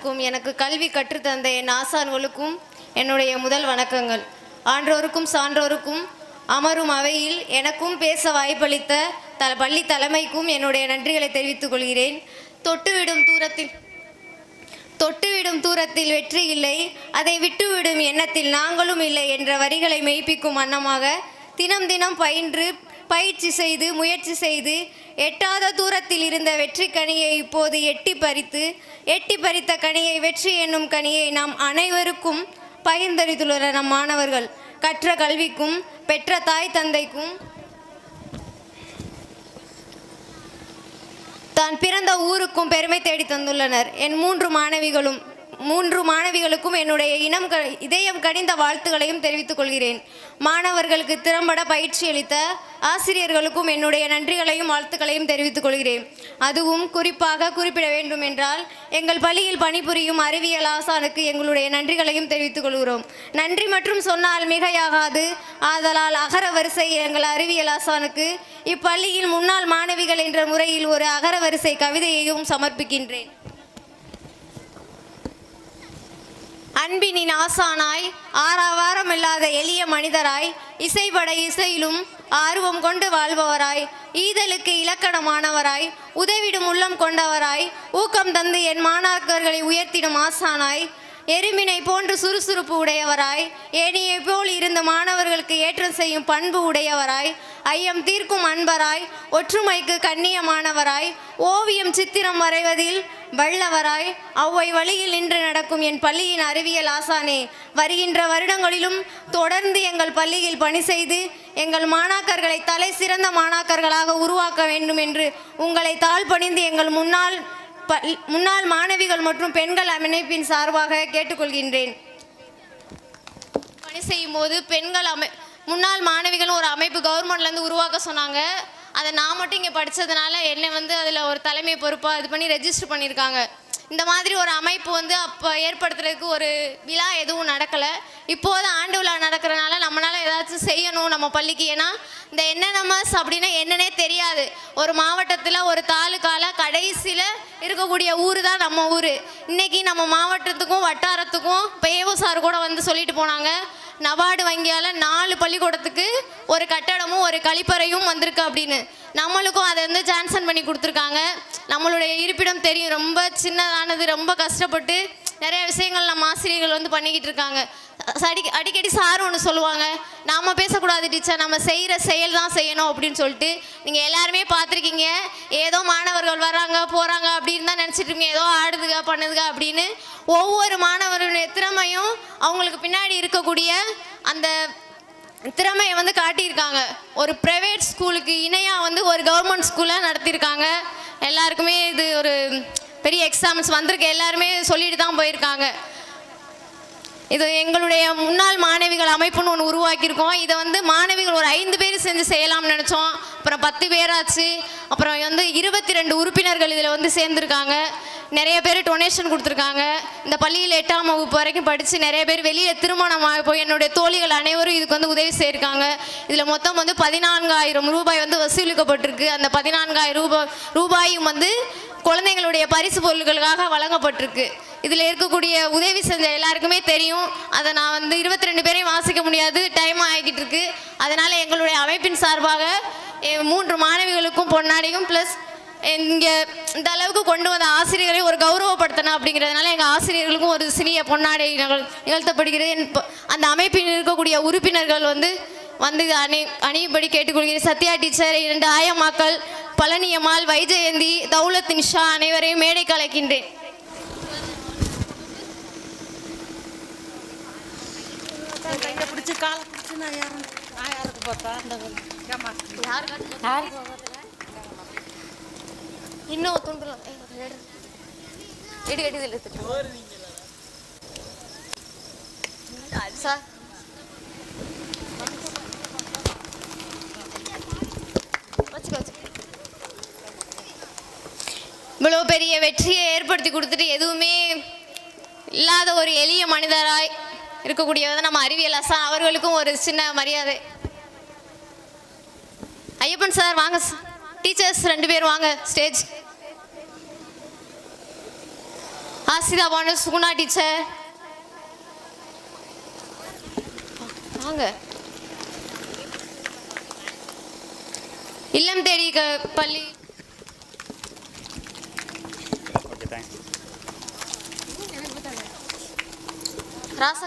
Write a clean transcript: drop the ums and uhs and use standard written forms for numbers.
வந்திருக்கும் எனக்கு கல்வி கற்றுத்தந்த என் ஆசான்களுக்கும் என்னுடைய முதல் வணக்கங்கள். ஆன்றோருக்கும் சான்றோருக்கும் அமரும் அவையில் எனக்கும் பேச வாய்ப்பளித்த பள்ளி தலைமைக்கும் என்னுடைய நன்றிகளை தெரிவித்துக் கொள்கிறேன். தொட்டுவிடும் தூரத்தில் வெற்றி இல்லை, அதை விட்டுவிடும் எண்ணத்தில் நாங்களும் இல்லை என்ற வரிகளை மெய்ப்பிக்கும் வண்ணமாக தினம் தினம் பயிற்சி செய்து முயற்சி செய்து எட்டாத தூரத்தில் இருந்த வெற்றி கனியை இப்போது எட்டி பறித்த கனியை வெற்றி என்னும் கனியை நாம் அனைவருக்கும் பகிர்ந்தளித்துள்ள நம் மாணவர்கள் கற்ற கல்விக்கும் பெற்ற தாய் தந்தைக்கும் தான் பிறந்த ஊருக்கும் பெருமை தேடி தந்துள்ளனர். என் மூன்று மாணவிகளுக்கும் என்னுடைய இதயம் கனிந்த வாழ்த்துக்களையும் தெரிவித்துக் கொள்கிறேன். மாணவர்களுக்கு திறம்பட பயிற்சி அளித்த ஆசிரியர்களுக்கும் என்னுடைய நன்றிகளையும் வாழ்த்துக்களையும் தெரிவித்துக் கொள்கிறேன். அதுவும் குறிப்பாக குறிப்பிட வேண்டும் என்றால் எங்கள் பள்ளியில் பணிபுரியும் அறிவியல் ஆசானுக்கு எங்களுடைய நன்றிகளையும் தெரிவித்துக் கொள்கிறோம். நன்றி மற்றும் சொன்னால் மிகையாகாது. ஆதலால் அகர வரிசை எங்கள் அறிவியல் ஆசானுக்கு இப்பள்ளியில் முன்னாள் மாணவிகள் என்ற முறையில் ஒரு அகர வரிசை கவிதையையும் சமர்ப்பிக்கின்றேன். அன்பினின் ஆசானாய் ஆறாவாரம் இல்லாத எளிய மனிதராய் இசைப்பட இசையிலும் ஆர்வம் கொண்டு வாழ்பவராய் ஈதலுக்கு இலக்கணமானவராய் உதவிடும் உள்ளம் கொண்டவராய் ஊக்கம் தந்து என் மாணாக்கர்களை உயர்த்திடும் ஆசானாய் எருமினை போன்று சுறுசுறுப்பு உடையவராய் ஏனியை போல் இருந்த மாணவர்களுக்கு ஏற்றம் செய்யும் பண்பு உடையவராய் ஐயம் தீர்க்கும் அன்பராய் ஒற்றுமைக்கு கண்ணியமானவராய் ஓவியம் சித்திரம் வரைவதில் வல்லவராய் அவ்வை வழியில் நின்று நடக்கும் என் பள்ளியின் அறிவியல் ஆசானே, வருகின்ற வருடங்களிலும் தொடர்ந்து எங்கள் பள்ளியில் பணி செய்து எங்கள் மாணாக்கர்களை தலை சிறந்த மாணாக்கர்களாக உருவாக்க வேண்டும் என்று உங்களை தாழ்பணிந்து எங்கள் முன்னாள் மாணவிகள் மற்றும் பெண்கள் அமைப்பின் சார்பாக கேட்டுக்கொள்கின்றேன். பணி செய்யும் போது முன்னாள் மாணவிகள் ஒரு அமைப்பு கவர்மெண்ட்லேருந்து உருவாக்க சொன்னாங்க. அதை நான் மட்டும் இங்கே படித்ததுனால என்னை அதில் ஒரு தலைமை பொறுப்பாக இது பண்ணி ரெஜிஸ்டர் பண்ணியிருக்காங்க. இந்த மாதிரி ஒரு அமைப்பு அப்போ ஏற்படுத்துறதுக்கு ஒரு விழா எதுவும் நடக்கலை. இப்போது ஆண்டு விழா நடக்கிறனால நம்மளால் ஏதாச்சும் செய்யணும் நம்ம பள்ளிக்கு. ஏன்னா இந்த என்என்எம்எஸ் அப்படின்னா என்னன்னே தெரியாது. ஒரு மாவட்டத்தில் ஒரு தாலுக்கால கடைசியில் இருக்கக்கூடிய ஊர் தான் நம்ம ஊர். இன்றைக்கி நம்ம மாவட்டத்துக்கும் வட்டாரத்துக்கும் பேவோ சார் கூட சொல்லிட்டு போனாங்க, நபார்டு வங்கியால் 4 பள்ளிக்கூடத்துக்கு ஒரு கட்டடமும் ஒரு கழிப்பறையும் வந்திருக்கு அப்படின்னு. நம்மளுக்கும் அதை சான்சன் பண்ணி கொடுத்துருக்காங்க. நம்மளுடைய இருப்பிடம் தெரியும், ரொம்ப சின்னதானது, ரொம்ப கஷ்டப்பட்டு நிறைய விஷயங்கள் நம்ம ஆசிரியர்கள் பண்ணிக்கிட்டு இருக்காங்க. அடிக்கடி சார் ஒன்று சொல்லுவாங்க, நாம் பேசக்கூடாது டீச்சர், நம்ம செய்கிற செயல் தான் செய்யணும் அப்படின்னு சொல்லிட்டு. நீங்கள் எல்லாருமே பார்த்துருக்கீங்க, ஏதோ மாணவர்கள் வராங்க போகிறாங்க அப்படின்னு தான் நினச்சிட்டு இருக்கீங்க, ஏதோ ஆடுதுங்க பண்ணுதுங்க அப்படின்னு. ஒவ்வொரு மாணவர்களுடைய திறமையும் அவங்களுக்கு பின்னாடி இருக்கக்கூடிய அந்த திறமையை காட்டியிருக்காங்க. ஒரு ப்ரைவேட் ஸ்கூலுக்கு இணையாக ஒரு கவர்மெண்ட் ஸ்கூலாக நடத்தியிருக்காங்க. எல்லாருக்குமே இது ஒரு பெரிய எக்ஸாம்ஸ் வந்திருக்கு, எல்லாருமே சொல்லிட்டு தான் போயிருக்காங்க. இது எங்களுடைய முன்னாள் மாணவிகள் அமைப்புன்னு ஒன்று உருவாக்கியிருக்கோம். இதை மாணவிகள் ஒரு 5 பேர் செஞ்சு செய்யலாம்னு நினச்சோம். அப்புறம் 10 பேராச்சு. அப்புறம் 22 உறுப்பினர்கள் இதில் சேர்ந்துருக்காங்க. நிறைய பேர் டொனேஷன் கொடுத்துருக்காங்க. இந்த பள்ளியில் 8ஆம் வகுப்பு வரைக்கும் படித்து நிறைய பேர் வெளியில் திருமணமாக போய் என்னுடைய தோழிகள் அனைவரும் இதுக்கு உதவி செய்திருக்காங்க. இதில் மொத்தம் 14,000 ரூபாய் வசூலிக்கப்பட்டிருக்கு. அந்த 14,000 ரூபாயும் குழந்தைங்களுடைய பரிசு பொருட்களுக்காக வழங்கப்பட்டிருக்கு. இதில் இருக்கக்கூடிய உதவி செஞ்ச எல்லாருக்குமே தெரியும். அதை நான் 22 பேரையும் வாசிக்க முடியாது, டைம் ஆகிக்கிட்டு இருக்கு. அதனால் எங்களுடைய அமைப்பின் சார்பாக 3 மாணவிகளுக்கும் பொன்னாடியும் ப்ளஸ் இங்கே இந்த அளவுக்கு கொண்டு வந்த ஆசிரியர்களை ஒரு கௌரவப்படுத்தணும் அப்படிங்கிறதுனால எங்கள் ஆசிரியர்களுக்கும் ஒரு சிறிய பொன்னாடை நிகழ்த்தப்படுகிறது. அந்த அமைப்பில் இருக்கக்கூடிய உறுப்பினர்கள் அணியும்படி கேட்டுக்கொள்கிறேன். சத்யா டீச்சர், 2 ஆயம்மாக்கள், பழனியம்மாள், வைஜெயந்தி, தௌலத் நிஷா அனைவரையும் மேடைக்கு அழைக்கின்றேன். இன்னும் துண்டுலாம் சார் இவ்வளோ பெரிய வெற்றியை ஏற்படுத்தி கொடுத்துட்டு எதுவுமே இல்லாத ஒரு எளிய மனிதராய் இருக்கக்கூடியவர் நம்ம அறிவியல் ஆசான் அவர்களுக்கும் ஒரு சின்ன மரியாதை. ஐயப்பன் சார் வாங்க, டீச்சர்ஸ் 2 பேர் வாங்க ஸ்டேஜ். ஆசிதா பானு, சுகுணா டீச்சர் வாங்க. இல்லம் தேடி பள்ளி. ராசா